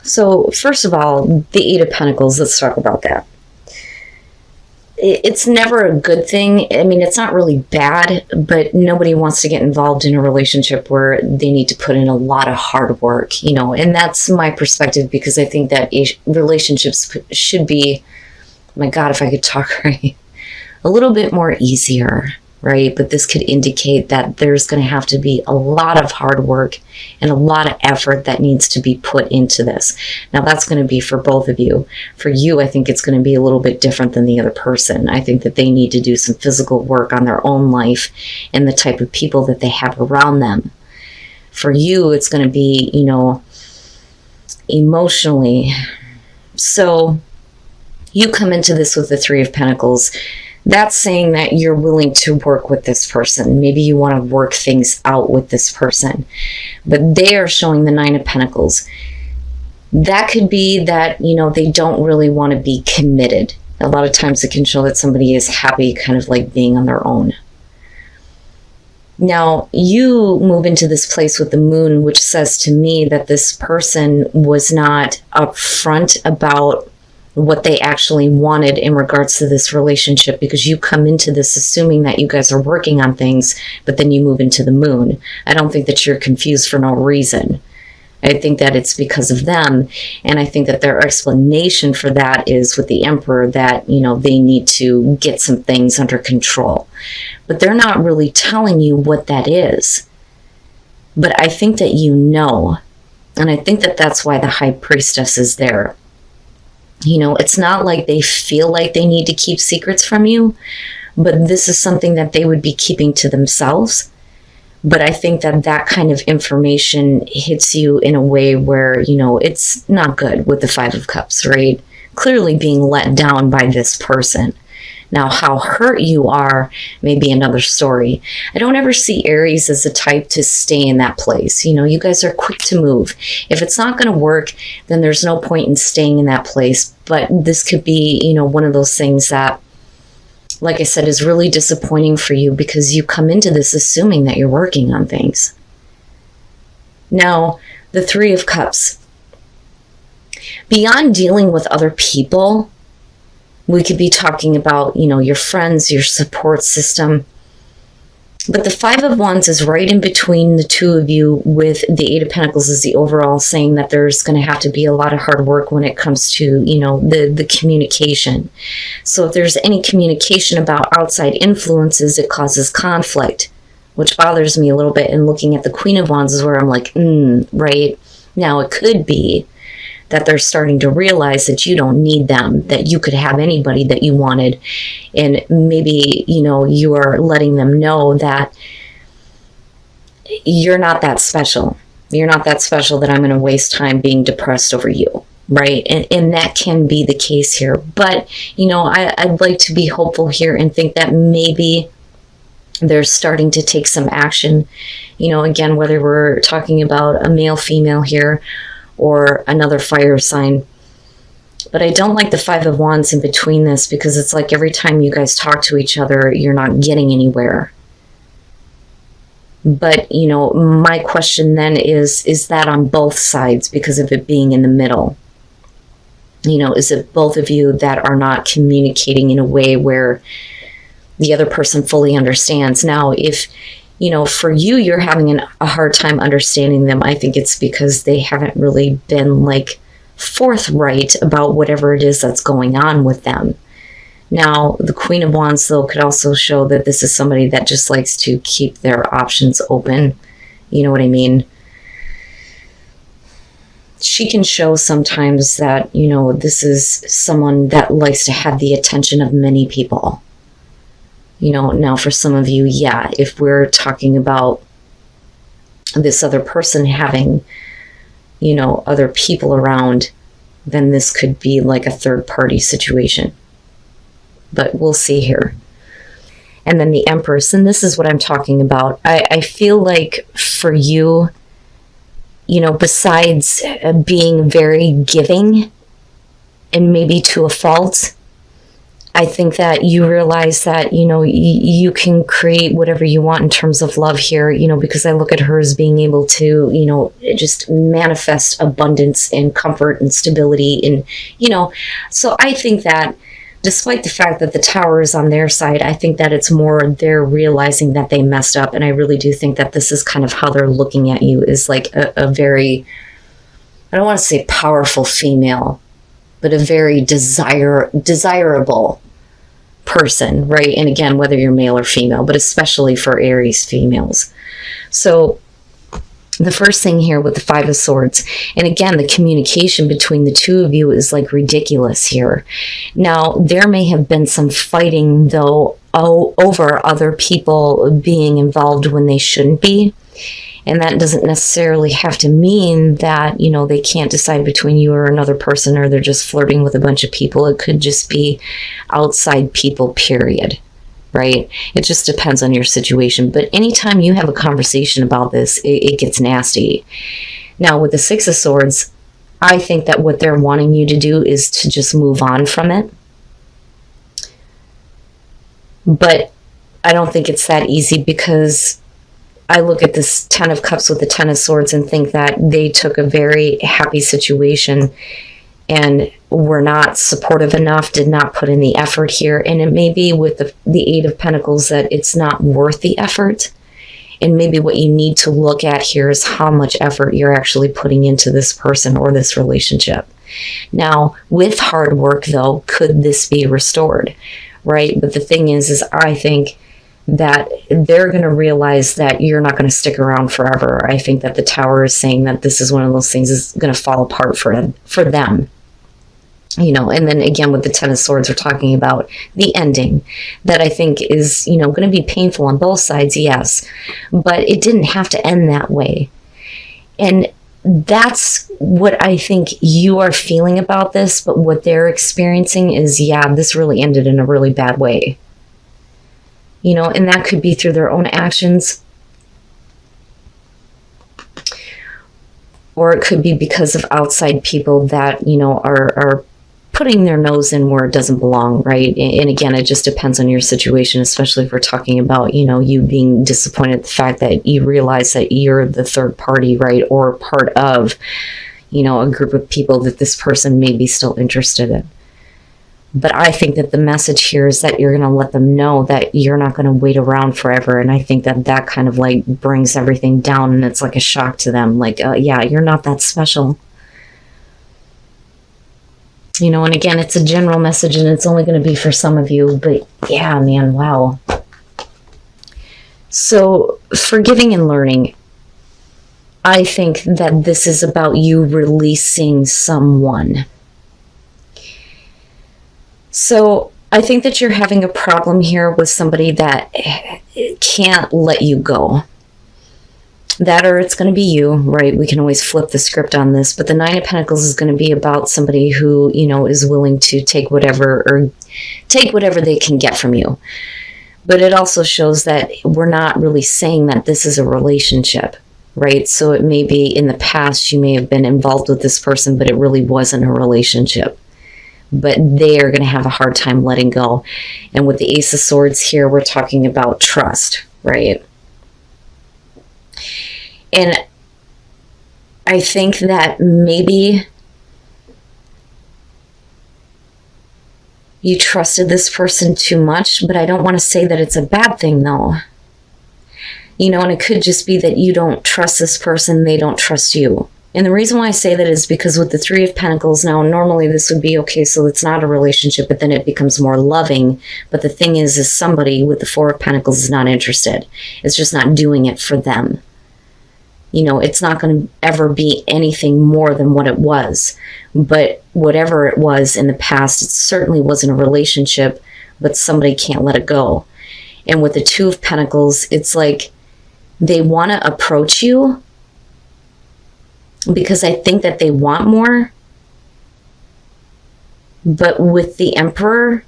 So first of all, the Eight of Pentacles, let's talk about that. It's never a good thing. I mean, it's not really bad, but nobody wants to get involved in a relationship where they need to put in a lot of hard work, and that's my perspective, because I think that relationships should be, my God, if I could talk right, a little bit more easier, right? But this could indicate that there's going to have to be a lot of hard work and a lot of effort that needs to be put into this. Now, that's going to be for both of you. For you, I think it's going to be a little bit different than the other person. I think that they need to do some physical work on their own life and the type of people that they have around them. For you, it's going to be, emotionally. So you come into this with the Three of Pentacles. That's saying that you're willing to work with this person. Maybe you want to work things out with this person. But they are showing the Nine of Pentacles. That could be that, they don't really want to be committed. A lot of times it can show that somebody is happy kind of like being on their own. Now, you move into this place with the Moon, which says to me that this person was not upfront about what they actually wanted in regards to this relationship, because you come into this assuming that you guys are working on things, but then you move into the Moon. I don't think that you're confused for no reason. I think that it's because of them, and I think that their explanation for that is with the Emperor, that, they need to get some things under control. But they're not really telling you what that is. But I think that and I think that that's why the High Priestess is there. It's not like they feel like they need to keep secrets from you, but this is something that they would be keeping to themselves. But I think that that kind of information hits you in a way where, it's not good with the Five of Cups, right? Clearly being let down by this person. Now, how hurt you are may be another story. I don't ever see Aries as a type to stay in that place. You guys are quick to move. If it's not going to work, then there's no point in staying in that place. But this could be, one of those things that, like I said, is really disappointing for you, because you come into this assuming that you're working on things. Now, the Three of Cups. Beyond dealing with other people, we could be talking about, your friends, your support system. But the Five of Wands is right in between the two of you, with the Eight of Pentacles is the overall, saying that there's going to have to be a lot of hard work when it comes to, the communication. So if there's any communication about outside influences, it causes conflict, which bothers me a little bit. And looking at the Queen of Wands is where I'm like, right? Now, it could be that they're starting to realize that you don't need them, that you could have anybody that you wanted. And maybe, you are letting them know that you're not that special. You're not that special that I'm going to waste time being depressed over you, right? And that can be the case here. But, I'd like to be hopeful here and think that maybe they're starting to take some action. Again, whether we're talking about a male, female here, or another fire sign. But I don't like the Five of Wands in between this, because it's like every time you guys talk to each other, you're not getting anywhere. But, my question then is that on both sides because of it being in the middle? Is it both of you that are not communicating in a way where the other person fully understands? Now, if for you, you're having a hard time understanding them, I think it's because they haven't really been forthright about whatever it is that's going on with them. Now, the Queen of Wands, though, could also show that this is somebody that just likes to keep their options open. You know what I mean? She can show sometimes that, this is someone that likes to have the attention of many people. Now for some of you, yeah, if we're talking about this other person having, other people around, then this could be like a third party situation. But we'll see here. And then the Empress, and this is what I'm talking about. I feel like for you, besides being very giving, and maybe to a fault, I think that you realize that, you can create whatever you want in terms of love here, because I look at her as being able to, just manifest abundance and comfort and stability. And, so I think that despite the fact that the Tower is on their side, I think that it's more they're realizing that they messed up. And I really do think that this is kind of how they're looking at you, is like a very, I don't want to say powerful female, but a very desirable person, right? And again, whether you're male or female, but especially for Aries females. So the first thing here with the Five of Swords, and again, the communication between the two of you is like ridiculous here. Now, there may have been some fighting, though, over other people being involved when they shouldn't be. And that doesn't necessarily have to mean that, they can't decide between you or another person, or they're just flirting with a bunch of people. It could just be outside people, period. Right? It just depends on your situation. But anytime you have a conversation about this, it gets nasty. Now, with the Six of Swords, I think that what they're wanting you to do is to just move on from it. But I don't think it's that easy, because I look at this Ten of Cups with the Ten of Swords and think that they took a very happy situation and were not supportive enough, did not put in the effort here. And it may be with the Eight of Pentacles that it's not worth the effort. And maybe what you need to look at here is how much effort you're actually putting into this person or this relationship. Now, with hard work, though, could this be restored? Right? But the thing is I think that they're going to realize that you're not going to stick around forever. I think that the Tower is saying that this is one of those things that's going to fall apart for them. And then again, with the Ten of Swords, we're talking about the ending that I think is, going to be painful on both sides, yes, but it didn't have to end that way. And that's what I think you are feeling about this, but what they're experiencing is, yeah, this really ended in a really bad way. And that could be through their own actions, or it could be because of outside people that, are putting their nose in where it doesn't belong, right? And again, it just depends on your situation, especially if we're talking about, you being disappointed at the fact that you realize that you're the third party, right? Or part of, a group of people that this person may be still interested in. But I think that the message here is that you're going to let them know that you're not going to wait around forever. And I think that kind of like brings everything down, and it's like a shock to them. Like, yeah, you're not that special. And again, it's a general message, and it's only going to be for some of you. But yeah, man, wow. So forgiving and learning. I think that this is about you releasing someone. So I think that you're having a problem here with somebody that can't let you go. That, or it's going to be you, right? We can always flip the script on this, but the Nine of Pentacles is going to be about somebody who, is willing to take whatever they can get from you. But it also shows that we're not really saying that this is a relationship, right? So it may be in the past you may have been involved with this person, but it really wasn't a relationship. But they are going to have a hard time letting go. And with the Ace of Swords here, we're talking about trust, right? And I think that maybe you trusted this person too much, but I don't want to say that it's a bad thing, though. And it could just be that you don't trust this person, they don't trust you. And the reason why I say that is because with the Three of Pentacles, now normally this would be okay, so it's not a relationship, but then it becomes more loving. But the thing is somebody with the Four of Pentacles is not interested. It's just not doing it for them. It's not going to ever be anything more than what it was. But whatever it was in the past, it certainly wasn't a relationship, but somebody can't let it go. And with the Two of Pentacles, it's like they want to approach you because I think that they want more. But with the Emperor,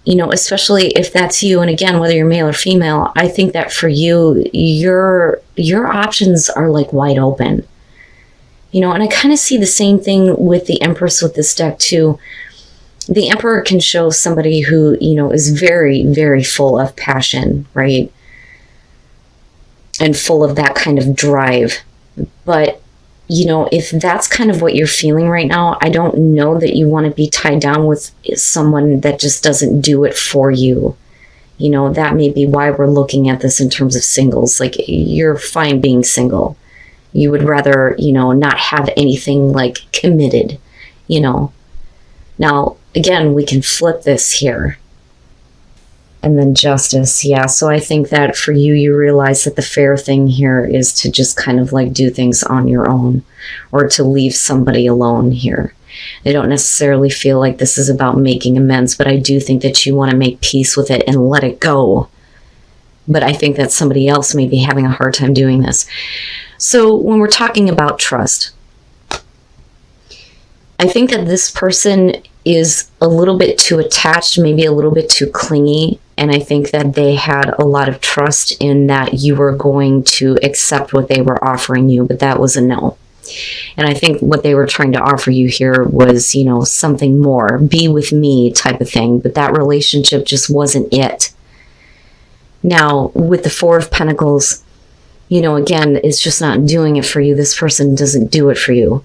especially if that's you, and again, whether you're male or female, I think that for you, your options are like wide open. And I kind of see the same thing with the Empress with this deck too. The Emperor can show somebody who, is very, very full of passion, right? And full of that kind of drive. But, if that's kind of what you're feeling right now, I don't know that you want to be tied down with someone that just doesn't do it for you. That may be why we're looking at this in terms of singles. Like, you're fine being single. You would rather, not have anything like committed, Now, again, we can flip this here. And then Justice. Yeah. So I think that for you, you realize that the fair thing here is to just kind of like do things on your own, or to leave somebody alone here. I don't necessarily feel like this is about making amends, but I do think that you want to make peace with it and let it go. But I think that somebody else may be having a hard time doing this. So when we're talking about trust, I think that this person is a little bit too attached, maybe a little bit too clingy. And I think that they had a lot of trust in that you were going to accept what they were offering you, but that was a no. And I think what they were trying to offer you here was, something more, be with me type of thing. But that relationship just wasn't it. Now, with the Four of Pentacles, again, it's just not doing it for you. This person doesn't do it for you.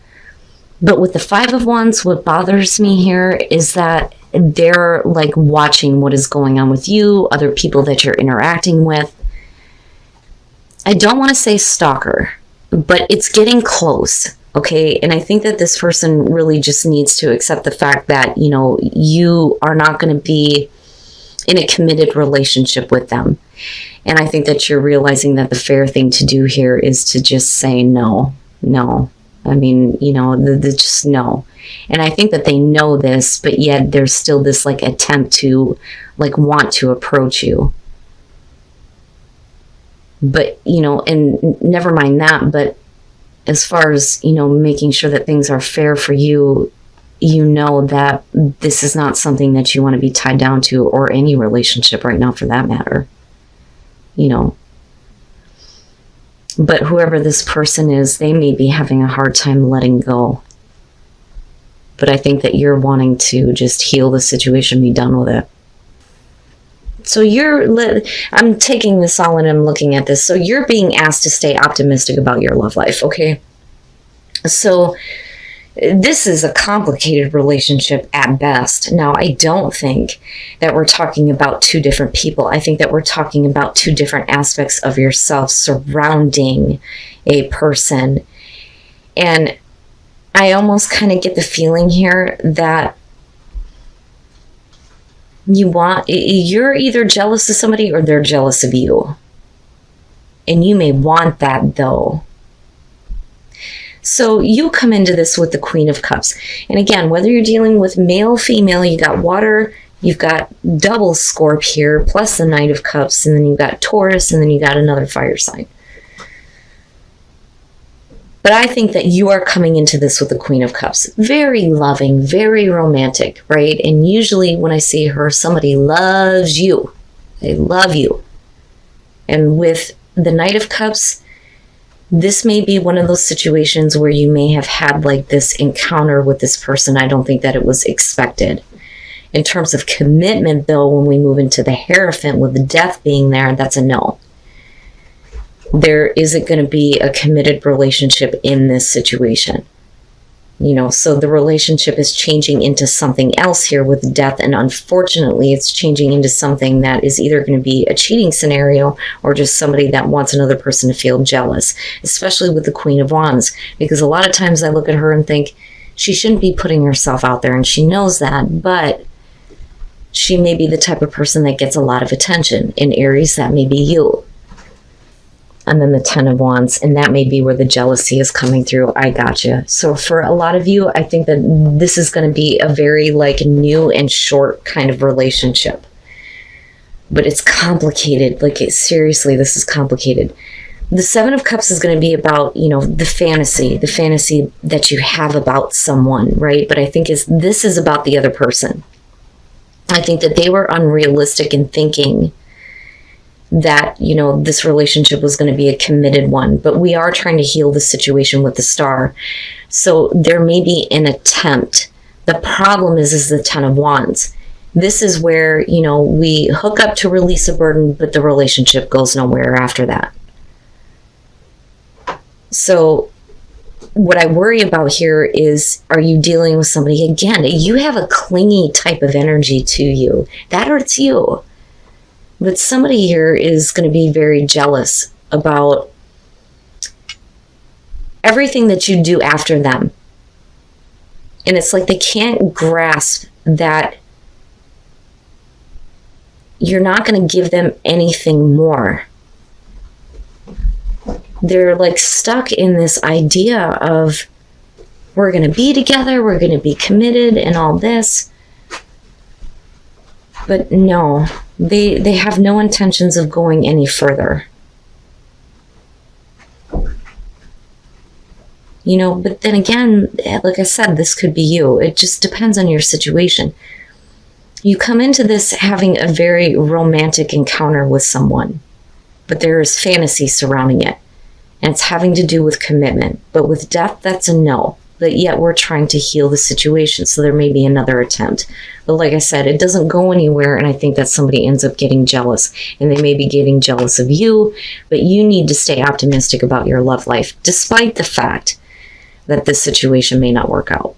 But with the Five of Wands, what bothers me here is that they're like watching what is going on with you, other people that you're interacting with. I don't want to say stalker, but it's getting close, okay? And I think that this person really just needs to accept the fact that, you are not going to be in a committed relationship with them. And I think that you're realizing that the fair thing to do here is to just say no. I mean, just no. And I think that they know this, but yet there's still this like attempt to like want to approach you. But, and never mind that, but as far as, making sure that things are fair for you, that this is not something that you want to be tied down to, or any relationship right now for that matter. But whoever this person is, they may be having a hard time letting go. But I think that you're wanting to just heal the situation, be done with it. So I'm taking this all and I'm looking at this. So you're being asked to stay optimistic about your love life, okay? So this is a complicated relationship at best. Now, I don't think that we're talking about two different people. I think that we're talking about two different aspects of yourself surrounding a person. And I almost kind of get the feeling here that you're either jealous of somebody or they're jealous of you. And you may want that though. So you come into this with the Queen of Cups. And again, whether you're dealing with male, female, you got water, you've got double Scorp here, plus the Knight of Cups, and then you've got Taurus, and then you got another fire sign. But I think that you are coming into this with the Queen of Cups. Very loving, very romantic, right? And usually when I see her, somebody loves you. They love you. And with the Knight of Cups, this may be one of those situations where you may have had like this encounter with this person. I don't think that it was expected. In terms of commitment, though, when we move into the Hierophant with the Death being there, that's a no. There isn't going to be a committed relationship in this situation. So the relationship is changing into something else here with Death, and unfortunately it's changing into something that is either going to be a cheating scenario or just somebody that wants another person to feel jealous, especially with the Queen of Wands, because a lot of times I look at her and think she shouldn't be putting herself out there, and she knows that, but she may be the type of person that gets a lot of attention. In Aries, that may be you. And then the Ten of Wands, and that may be where the jealousy is coming through. I gotcha. So for a lot of you, I think that this is going to be a very like new and short kind of relationship. But it's complicated. Seriously, this is complicated. The Seven of Cups is going to be about, the fantasy that you have about someone, right? But I think this is about the other person. I think that they were unrealistic in thinking that, this relationship was going to be a committed one, but we are trying to heal the situation with the Star. So there may be an attempt, The problem is the Ten of Wands. This is where, we hook up to release a burden, but the relationship goes nowhere after that. So what I worry about here is, are you dealing with somebody, again, you have a clingy type of energy to you. That hurts you. But somebody here is going to be very jealous about everything that you do after them. And it's like they can't grasp that you're not going to give them anything more. They're like stuck in this idea of, we're going to be together, we're going to be committed and all this. But no, they have no intentions of going any further. But then again, like I said, this could be you. It just depends on your situation. You come into this having a very romantic encounter with someone, but there is fantasy surrounding it. And it's having to do with commitment. But with death, that's a no. But yet we're trying to heal the situation, so there may be another attempt. But like I said, it doesn't go anywhere, and I think that somebody ends up getting jealous. And they may be getting jealous of you, but you need to stay optimistic about your love life, despite the fact that this situation may not work out.